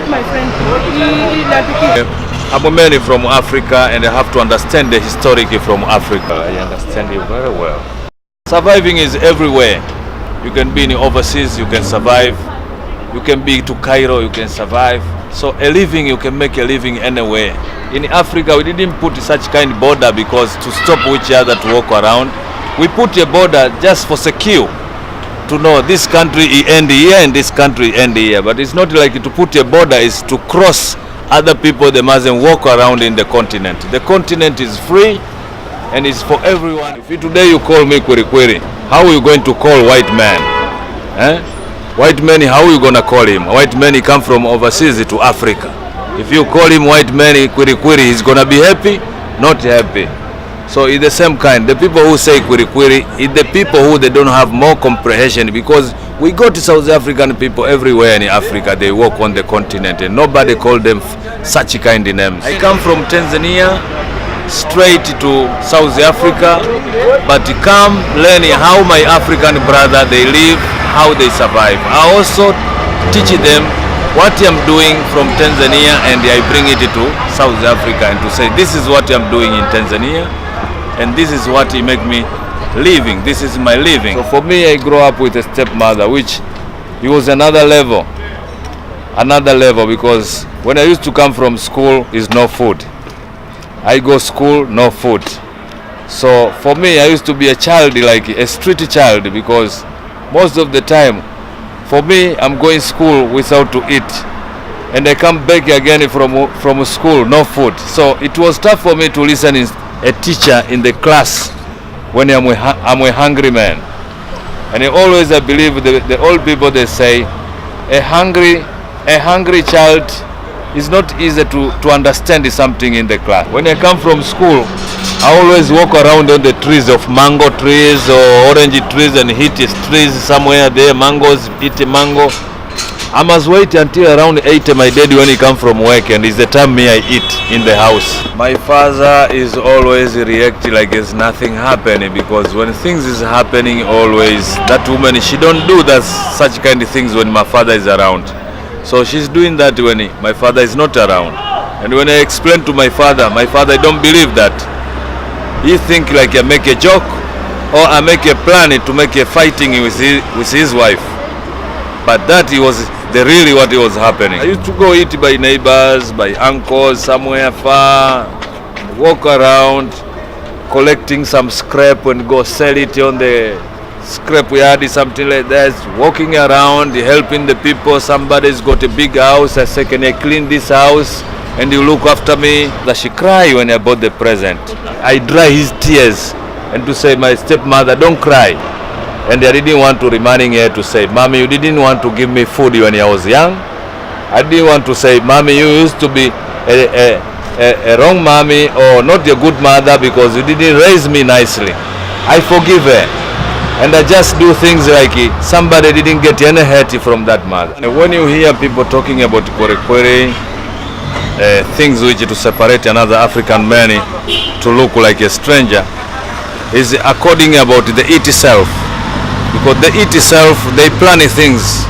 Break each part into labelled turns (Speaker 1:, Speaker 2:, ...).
Speaker 1: my friend.
Speaker 2: I'm a man from Africa and I have to understand the historic from Africa. I understand you very well. Surviving is everywhere. You can be in overseas, you can survive. You can be to Cairo, you can survive. So a living, you can make a living anywhere. In Africa, we didn't put such kind of border because to stop each other to walk around. We put a border just for secure. To know this country end here and this country end here. But it's not like to put a border is to cross other people, they mustn't walk around in the continent. The continent is free and it's for everyone. If today you call me Kwiri, how are you going to call white man? White man, how are you going to call him? White man, he come from overseas to Africa. If you call him white man, Kwiri, he's going to be happy? Not happy. So it's the same kind. The people who say Kwiri, it's the people who they don't have more comprehension, because we go to South African people everywhere in Africa, they walk on the continent and nobody call them such kind of names. I come from Tanzania straight to South Africa, but come learning how my African brother they live, how they survive. I also teach them what I'm doing from Tanzania and I bring it to South Africa and to say this is what I'm doing in Tanzania and this is what he make me living. This is my living. So for me, I grew up with a stepmother, which it was another level, because when I used to come from school, is no food. I go school, no food. So for me, I used to be a child, like a street child, because most of the time, for me, I'm going school without to eat, and I come back again from school, no food. So it was tough for me to listen to a teacher in the class when I'm a hungry man. And I always believe the old people, they say a hungry child is not easy to understand something in the class. When I come from school, I always walk around on the trees of mango trees or orange trees and hit trees somewhere there, mangoes, eat mango. I must wait until around 8 my daddy when he come from work, and it's the time me I eat in the house. My father is always reacting like there's nothing happening, because when things is happening always, that woman, she don't do that such kind of things when my father is around. So she's doing that when my father is not around. And when I explain to my father don't believe that. He think like I make a joke or I make a plan to make a fighting with his wife. But that was really what was happening. I used to go eat by neighbors, by uncles, somewhere far, walk around, collecting some scrap and go sell it on the scrap yard, something like that, walking around, helping the people. Somebody's got a big house, I say, can I clean this house? And you look after me. That she cry when I bought the present. I dry his tears and to say, my stepmother, don't cry. And I didn't want to reminding her to say, Mommy, you didn't want to give me food when I was young. I didn't want to say, Mommy, you used to be a wrong mommy or not a good mother because you didn't raise me nicely. I forgive her. And I just do things like somebody didn't get any hurt from that mother. And when you hear people talking about Kwiri, things which to separate another African man to look like a stranger, is according about the itself. Because the itself, they plan things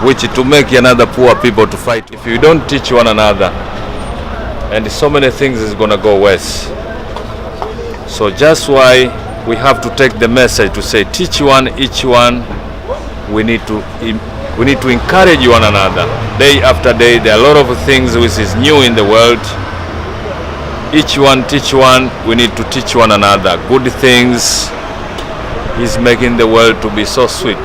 Speaker 2: which to make another poor people to fight. If you don't teach one another, and so many things is gonna go worse. So just why we have to take the message to say, teach one, each one. We need to encourage one another. Day after day, there are a lot of things which is new in the world. Each one, teach one. We need to teach one another good things. He's making the world to be so sweet.